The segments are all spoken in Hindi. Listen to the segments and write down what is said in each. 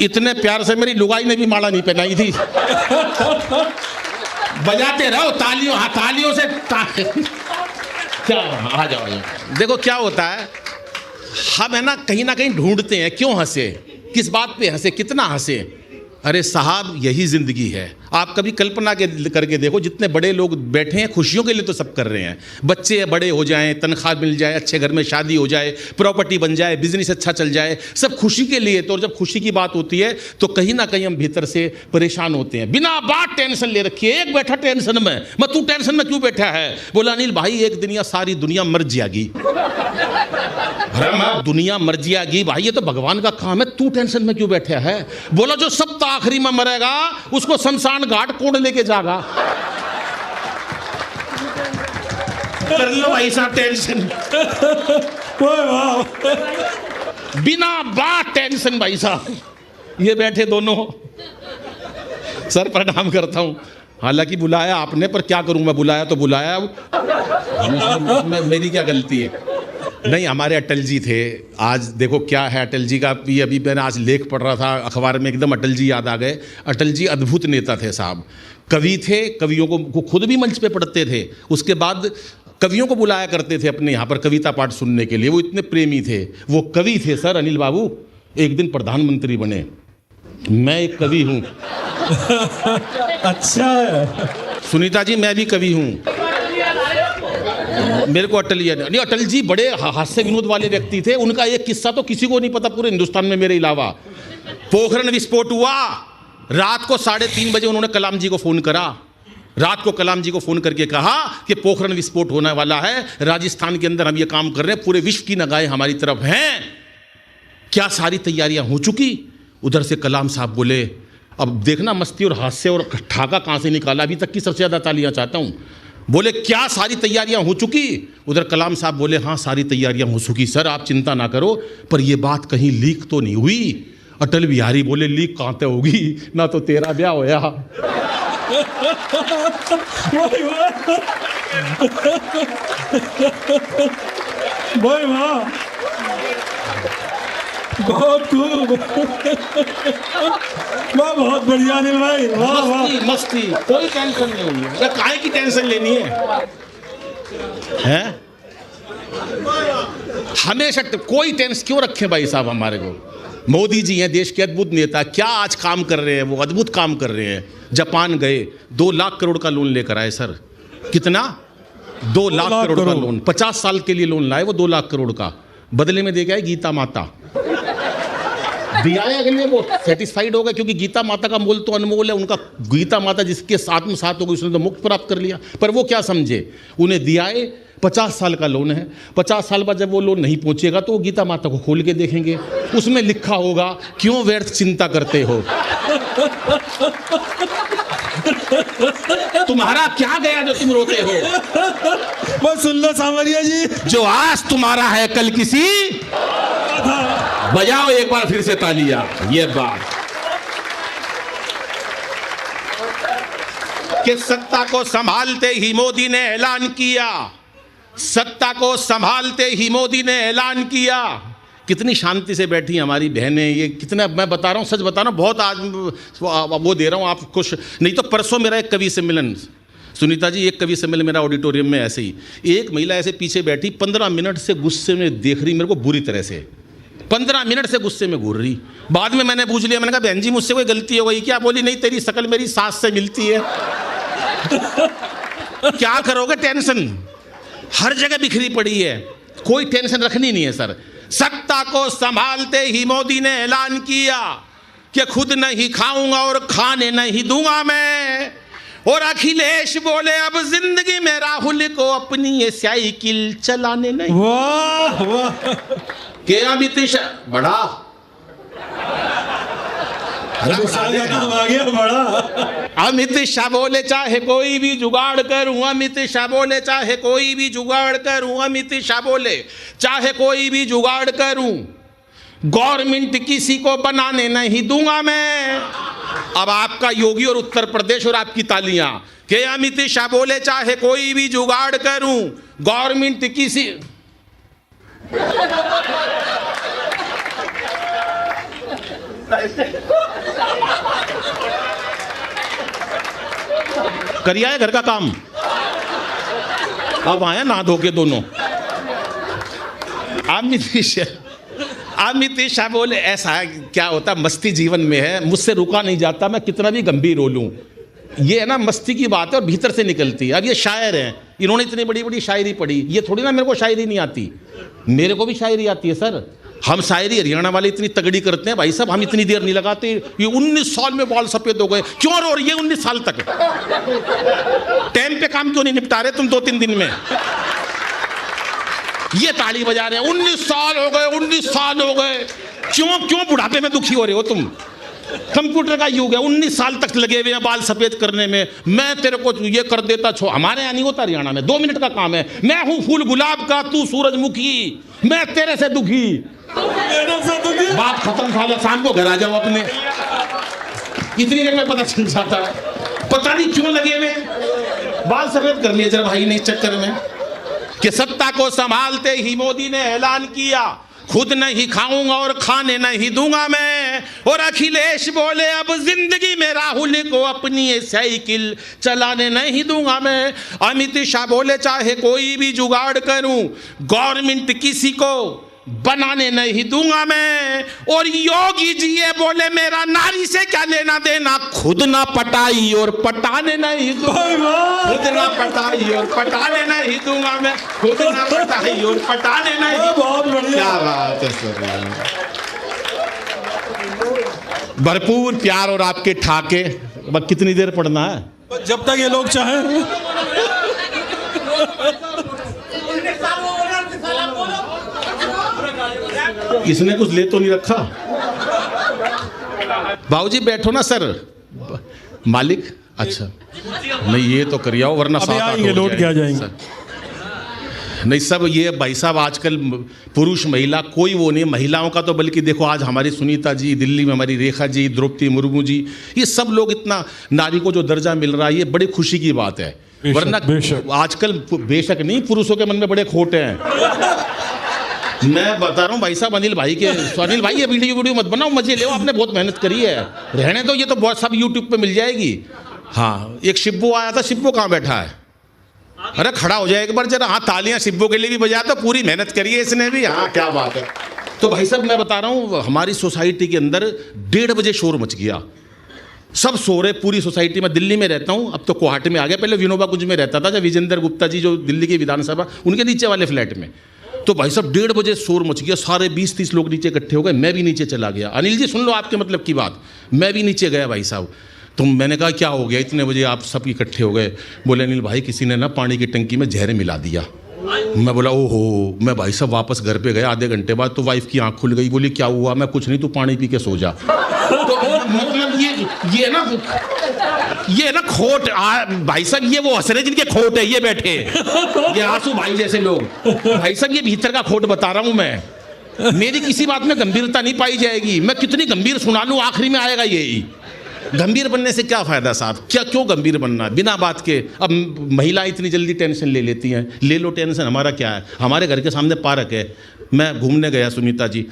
इतने प्यार से मेरी लुगाई ने भी माला नहीं पहनाई थी। बजाते रहो तालियों, हाँ तालियों से क्या आ जाओ। देखो क्या होता है, हम है ना कहीं ढूंढते हैं क्यों हंसे, किस बात पे हंसे, कितना हंसे। अरे साहब यही जिंदगी है। आप कभी कल्पना करके देखो, जितने बड़े लोग बैठे हैं खुशियों के लिए तो सब कर रहे हैं। बच्चे बड़े हो जाएं, तनख्वाह मिल जाए, अच्छे घर में शादी हो जाए, प्रॉपर्टी बन जाए, बिजनेस अच्छा चल जाए, सब खुशी के लिए। तो जब खुशी की बात होती है तो कहीं ना कहीं हम भीतर से परेशान होते हैं। बिना बात टेंशन ले रखी है। एक बैठा टेंशन में, मैं तू टेंशन में क्यों बैठा है? बोला अनिल भाई एक दिन या सारी दुनिया मर जाएगी। दुनिया मर जाएगी भाई, ये तो भगवान का काम है, तू टेंशन में क्यों बैठा है? बोला जो सब आखिरी में मरेगा उसको शमशान घाट कौन लेके जाएगा? कर लो भाई साहब टेंशन। बिना बात टेंशन भाई साहब। ये बैठे दोनों, सर प्रणाम करता हूं। हालांकि बुलाया आपने, पर क्या करूं मैं, बुलाया तो बुलाया, मेरी क्या गलती है? नहीं, हमारे अटल जी थे। आज देखो क्या है अटल जी का, अभी मैंने आज लेख पढ़ रहा था अखबार में, एकदम अटल जी याद आ गए। अटल जी अद्भुत नेता थे साहब, कवि थे, कवियों को खुद भी मंच पे पढ़ते थे, उसके बाद कवियों को बुलाया करते थे अपने यहाँ पर कविता पाठ सुनने के लिए। वो इतने प्रेमी थे, वो कवि थे सर। अनिल बाबू एक दिन प्रधानमंत्री बने। मैं एक कवि हूँ। अच्छा सुनीता जी मैं भी कवि हूँ। मेरे को अटल जी बड़े हास्य विनोद वाले व्यक्ति थे। उनका एक किस्सा तो किसी को नहीं पता पूरे हिंदुस्तान में मेरे अलावा। पोखरण विस्फोट हुआ, रात को 3:30 बजे उन्होंने कलाम जी को फोन करा। रात को कलाम जी को फोन करके कहा कि पोखरण विस्फोट होने वाला है, राजस्थान के अंदर हम ये काम कर रहे हैं, पूरे विश्व की निगाहें हमारी तरफ हैं, क्या सारी तैयारियां हो चुकी? उधर से कलाम साहब बोले, अब देखना मस्ती और हास्य और ठाका कहां से निकाला, अभी तक की सबसे ज्यादा तालियां चाहता हूं। बोले क्या सारी तैयारियां हो चुकी? उधर कलाम साहब बोले हाँ सारी तैयारियां हो चुकी सर, आप चिंता ना करो, पर ये बात कहीं लीक तो नहीं हुई? अटल बिहारी बोले लीक कहां तक होगी, ना तो तेरा ब्याह होया। भाई वाह, बहुत खूब, वाह बहुत बढ़िया नहीं भाई, वाह वाह। मस्ती, कोई टेंशन नहीं हुई है, काहे की टेंशन लेनी है? हमेशा कोई टेंशन क्यों रखे भाई साहब हमारे को? मोदी जी हैं देश के अद्भुत नेता, क्या आज काम कर रहे हैं, वो अद्भुत काम कर रहे हैं। जापान गए, 2 लाख करोड़ का लोन लेकर आए सर। कितना? 2 लाख करोड़ का लोन, 50 साल के लिए लोन लाए वो 2 लाख करोड़ का। बदले में दे गए गीता माता, दिया है अगले, वो सेटिस्फाइड हो गए, क्योंकि गीता माता का मोल तो अनमोल है। उनका गीता माता जिसके साथ में साथ हो गई उसने तो मुक्त प्राप्त कर लिया। पर वो क्या समझे, उन्हें दिया है 50 साल का लोन है, 50 साल बाद जब वो लोन नहीं पहुंचेगा तो वो गीता माता को खोल के देखेंगे, उसमें लिखा होगा क्यों व्यर्थ चिंता करते हो। तुम्हारा क्या गया जो तुम रोते हो? बस सुन लो सांवरिया जी, जो आज तुम्हारा है कल किसी, बजाओ एक बार फिर से तालियां। ये बात कि सत्ता को संभालते ही मोदी ने ऐलान किया, सत्ता को संभालते ही मोदी ने ऐलान किया। कितनी शांति से बैठी हमारी बहनें, ये कितना, मैं बता रहा हूँ, सच बता रहा हूँ, बहुत आज वो दे रहा हूँ आप खुश नहीं तो। परसों मेरा एक कवि सम्मेलन, सुनीता जी एक कवि सम्मेलन मेरा ऑडिटोरियम में, ऐसे ही एक महिला ऐसे पीछे बैठी 15 मिनट से गुस्से में देख रही मेरे को बुरी तरह से, 15 मिनट से गुस्से में घूर रही। बाद में मैंने पूछ लिया, मैंने कहा बहन जी मुझसे कोई गलती हो गई क्या? बोली नहीं, तेरी शक्ल मेरी सास से मिलती है। क्या करोगे, टेंशन हर जगह बिखरी पड़ी है, कोई टेंशन रखनी नहीं है सर। सत्ता को संभालते ही मोदी ने ऐलान किया कि खुद नहीं खाऊंगा और खाने नहीं दूंगा मैं। और अखिलेश बोले अब जिंदगी में राहुल को अपनी ये साइकिल चलाने नहीं। वाह वाह, के अमित शाह बड़ा आ गया बड़ा। अमित शाह बोले चाहे कोई भी जुगाड़ करूं, अमित शाह बोले चाहे कोई भी जुगाड़ करूं, अमित शाह बोले चाहे कोई भी जुगाड़ करूं, गवर्नमेंट किसी को बनाने नहीं दूंगा मैं। अब आपका योगी और उत्तर प्रदेश और आपकी तालियां कि अमित शाह बोले चाहे कोई भी जुगाड़ करूं, गवर्नमेंट किसी करिए आए घर का काम, अब आए नहा धो के दोनों। अमित शाह बोले ऐसा क्या होता, मस्ती जीवन में है, मुझसे रुका नहीं जाता, मैं कितना भी गंभीर हो लूं। ये है ना मस्ती की बात है और भीतर से निकलती है। अब ये शायर हैं, इन्होंने इतनी बड़ी बड़ी शायरी पढ़ी, ये थोड़ी ना मेरे को शायरी नहीं आती, मेरे को भी शायरी आती है सर। हम शायरी हरियाणा वाले इतनी तगड़ी करते हैं भाई साहब, हम इतनी देर नहीं लगाते। ये 19 साल में बाल सफेद हो गए, क्यों रो रही है 19 साल तक? टाइम पे काम क्यों नहीं निपटा रहे तुम 2-3 दिन में? ये ताली बजा रहे हैं, 19 साल हो गए, 19 साल हो गए, क्यों बुढ़ापे में दुखी हो रहे हो तुम? कंप्यूटर का युग है, 19 साल तक लगे हुए हैं बाल सफेद करने में। मैं तेरे को ये कर देता, हमारे यहाँ नहीं होता, हरियाणा में 2 मिनट का काम है। मैं हूं फूल गुलाब का, तू सूरजमुखी, मैं तेरे से दुखी। बात खत्म, साला शाम को घर आ जाओ अपने। इतनी देर में पता चल जाता है, पता नहीं क्यों लगे हुए बाल सफेद कर लिए जरा भाई ने इस चक्कर में कि सत्ता को संभालते ही मोदी ने ऐलान किया, खुद नहीं खाऊंगा और खाने नहीं दूंगा मैं। और अखिलेश बोले अब जिंदगी में राहुल को अपनी साइकिल चलाने नहीं दूंगा मैं। अमित शाह बोले चाहे कोई भी जुगाड़ करूं, गवर्नमेंट किसी को बनाने नहीं दूंगा मैं। और योगी जी ये बोले मेरा नारी से क्या लेना देना, खुद ना पटाई और पटाने नहीं दूंगा, खुद ना पटाई और पटाने नहीं दूंगा मैं, खुद ना पटाई और पटाने नहीं। बहुत बढ़िया, क्या बात है सर, भरपूर प्यार और आपके ठाके। बस कितनी देर पढ़ना है? जब तक ये लोग चाहें। इसने कुछ ले तो नहीं रखा? बाबूजी बैठो ना सर। मालिक अच्छा नहीं, ये तो करिए वरना अभी आएंगे, लौट के आ जाएंगे। नहीं सब ये भाई साहब आजकल पुरुष महिला कोई वो नहीं, महिलाओं का तो बल्कि देखो आज हमारी सुनीता जी, दिल्ली में हमारी रेखा जी, द्रौपदी मुर्मू जी, ये सब लोग इतना नारी को जो दर्जा मिल रहा है, ये बड़ी खुशी की बात है। वरना आजकल बेशक नहीं, पुरुषों के मन में बड़े खोटे हैं। मैं बता रहा हूँ भाई साहब, अनिल भाई के, अनिल भाई ये वीडियो मत बनाओ, मजे लो, आपने बहुत मेहनत करी है, रहने दो, ये तो बहुत सब यूट्यूब पे मिल जाएगी। हाँ एक शिब्बू आया था, शिब्बू कहाँ बैठा है? अरे खड़ा हो जाए एक बार जरा। हाँ तालियां शिब्बू के लिए भी बजा, तो पूरी मेहनत करी है इसने भी। हाँ क्या बात है। तो भाई साहब मैं बता रहा हूँ, हमारी सोसाइटी के अंदर 1:30 बजे शोर मच गया, सब सो रहे पूरी सोसाइटी में। दिल्ली में रहता हूँ, अब तो गुवाहाटी में आ गया, पहले विनोबा कुंज में रहता था, जब विजेंद्र गुप्ता जी जो दिल्ली की विधानसभा, उनके नीचे वाले फ्लैट में। तो भाई साहब 1:30 बजे शोर मच गया, सारे 20-30 लोग नीचे इकट्ठे हो गए, मैं भी नीचे चला गया। अनिल जी सुन लो आपके मतलब की बात, मैं भी नीचे गया भाई साहब। तो मैंने कहा क्या हो गया इतने बजे आप सब इकट्ठे हो गए? बोले अनिल भाई किसी ने ना पानी की टंकी में जहर मिला दिया। मैं बोला ओहो। मैं भाई साहब वापस घर पे गया, आधे घंटे बाद तो वाइफ की आंख खुल गई, बोली क्या हुआ? मैं कुछ नहीं, तू पानी पी के सो जा। तो मतलब ये ना खोट भाई साहब, ये वो हंस रहे जिनके खोट है, ये बैठे ये आंसू भाई जैसे लोग। भाई साहब ये भीतर का खोट बता रहा हूं मैं, मेरी किसी बात में गंभीरता नहीं पाई जाएगी, मैं कितनी गंभीर सुना लूं, आखिरी में आएगा यही। गंभीर बनने से क्या फायदा साहब, क्यों गंभीर बनना बिना बात के? अब महिला इतनी जल्दी टेंशन ले लेती हैं, ले लो टेंशन, हमारा क्या है? हमारे घर के सामने पार्क है, मैं घूमने गया, सुनीता जी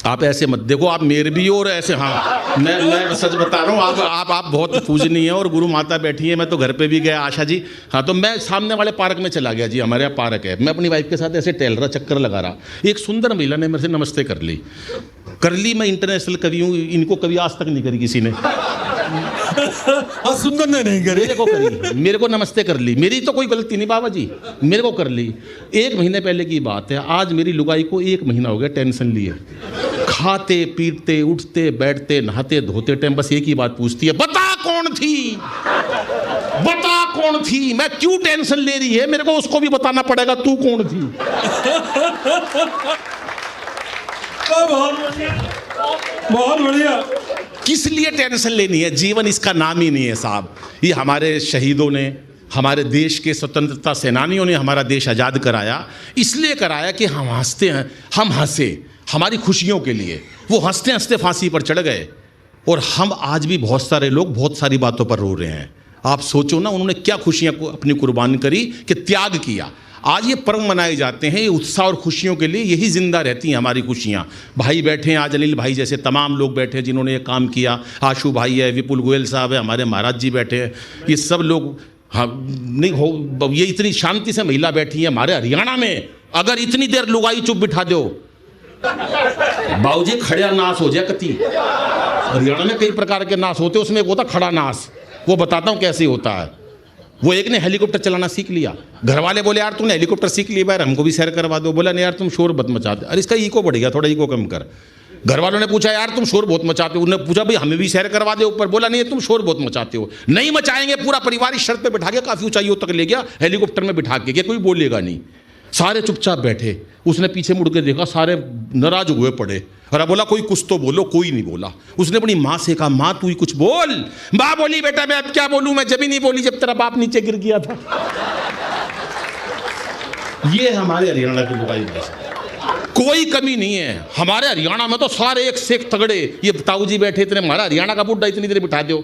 आप ऐसे मत देखो, आप मेरे भी और ऐसे। हाँ मैं सच बता रहा हूँ, आप बहुत पूजनीय है और गुरु माता बैठी है। मैं तो घर पे भी गया आशा जी, हाँ तो मैं सामने वाले पार्क में चला गया जी, हमारे यहाँ पार्क है। मैं अपनी वाइफ के साथ ऐसे टहल रहा, चक्कर लगा रहा, एक सुंदर महिला ने मेरे से नमस्ते कर ली। मैं इंटरनेशनल कवि हूँ, इनको कभी आज तक नहीं करी किसी ने। सुंदर ने नहीं करी, मेरे को करी, मेरे को नमस्ते कर ली, मेरी तो कोई गलती नहीं बाबा जी, मेरे को कर ली। 1 महीने पहले की बात है, आज मेरी लुगाई को 1 महीना हो गया टेंशन लिए, खाते पीटते उठते बैठते नहाते धोते टाइम बस एक ही बात पूछती है, बता कौन थी, बता कौन थी। मैं क्यों टेंशन ले रही है, मेरे को उसको भी बताना पड़ेगा तू कौन थी। बहुत बढ़िया। किस लिए टेंशन लेनी है? जीवन इसका नाम ही नहीं है साहब। ये हमारे शहीदों ने, हमारे देश के स्वतंत्रता सेनानियों ने हमारा देश आज़ाद कराया, इसलिए कराया कि हम हंसते हैं, हम हंसे हमारी खुशियों के लिए। वो हंसते हंसते फांसी पर चढ़ गए और हम आज भी बहुत सारे लोग बहुत सारी बातों पर रो रहे हैं। आप सोचो ना, उन्होंने क्या खुशियां को अपनी कुर्बान करी, कि त्याग किया। आज ये पर्व मनाए जाते हैं, ये उत्साह और खुशियों के लिए यही जिंदा रहती हैं हमारी खुशियाँ। भाई बैठे हैं आज, अनिल भाई जैसे तमाम लोग बैठे हैं जिन्होंने ये काम किया, आशू भाई है, विपुल गोयल साहब है, हमारे महाराज जी बैठे हैं, ये सब लोग। हाँ नहीं हो, ये इतनी शांति से महिला बैठी है हमारे हरियाणा में। अगर इतनी देर लुगाई चुप बिठा दो, बाबूजी खड़ा नाश हो जाए कति। हरियाणा में कई प्रकार के नाश होते हैं, उसमें एक होता खड़ा नाश, वो बताता हूँ कैसे होता है। वो एक ने हेलीकॉप्टर चलाना सीख लिया, घर वाले बोले यार तूने हेलीकॉप्टर सीख लिया यार, हमको भी सैर करवा दो। बोला नहीं यार तुम शोर मत मचाते। अरे इसका ईको बढ़ गया, थोड़ा ईको कम कर। घर वालों ने पूछा यार तुम शोर बहुत मचाते हो। उन्होंने पूछा भाई हमें भी सैर करवा दे ऊपर। बोला नहीं तुम शोर बहुत मचाते हो। नहीं मचाएंगे, पूरा परिवार इस शर्त पे बिठा के काफ़ी ऊंचाइयों तक ले गया हेलीकॉप्टर में बिठा के, कोई बोलेगा नहीं। सारे चुपचाप बैठे। उसने पीछे मुड़ के देखा, सारे नाराज हुए पड़े। और बोला कोई कुछ तो बोलो, कोई नहीं बोला। उसने अपनी माँ से कहा माँ तू ही कुछ बोल। माँ बोली बेटा मैं अब क्या बोलूँ, मैं जब ही नहीं बोली जब तेरा बाप नीचे गिर गया था। ये हमारे हरियाणा की लुगाई भाषा, कोई कमी नहीं है हमारे हरियाणा में तो सारे एक से एक तगड़े। ये ताऊ जी बैठे इतने, हमारा हरियाणा का बुड्ढा इतनी देर बिठा दो।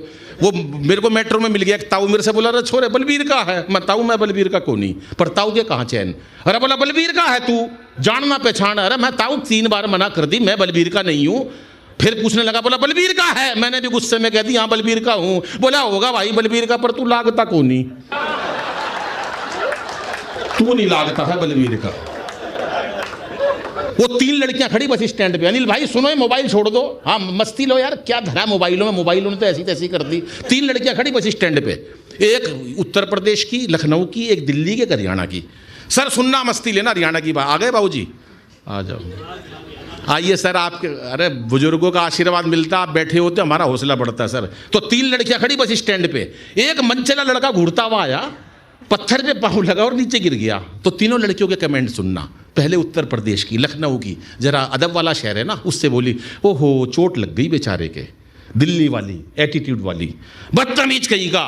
वो मेरे को मेट्रो में मिल गया एक ताऊ, मेरे से बोला अरे छोरे बलबीर का है। मैं ताऊ मैं बलबीर का को नहीं, पर ताऊ के कहाँ चैन। अरे बोला बलबीर का है तू, जानना पहचान। अरे मैं ताऊ 3 बार मना कर दी, मैं बलबीर का नहीं हूँ। फिर पूछने लगा, बोला बलबीर का है। मैंने भी गुस्से में कह दी हाँ बलबीर का हूँ। बोला होगा भाई बलबीर का, पर तू लागता को नहीं, तू नहीं लागता है बलबीर का। वो 3 लड़कियां खड़ी बस स्टैंड पे। अनिल भाई सुनो ये मोबाइल छोड़ दो, हाँ मस्ती लो यार, क्या धरा मोबाइलों में, मोबाइलों ने तो ऐसी तैसी कर दी। 3 लड़कियां खड़ी बस स्टैंड पे, एक उत्तर प्रदेश की लखनऊ की, एक दिल्ली की, एक हरियाणा की। सर सुनना मस्ती लेना हरियाणा की बात। आ गए बाबूजी, आ जाओ आइए सर। आपके अरे बुजुर्गों का आशीर्वाद मिलता, आप बैठे होते हमारा हौसला बढ़ता है सर। तो 3 लड़कियां खड़ी बस स्टैंड पे, एक मनचला लड़का घूरता हुआ आया, पत्थर पे पाँव लगा और नीचे गिर गया। तो तीनों लड़कियों के कमेंट सुनना। पहले उत्तर प्रदेश की लखनऊ की, जरा अदब वाला शहर है ना, उससे बोली ओहो चोट लग गई बेचारे के। दिल्ली वाली एटीट्यूड वाली बदतमीज कहीं का।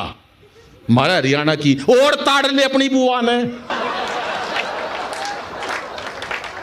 हमारा हरियाणा की और ताड़ ले अपनी बुआ ने।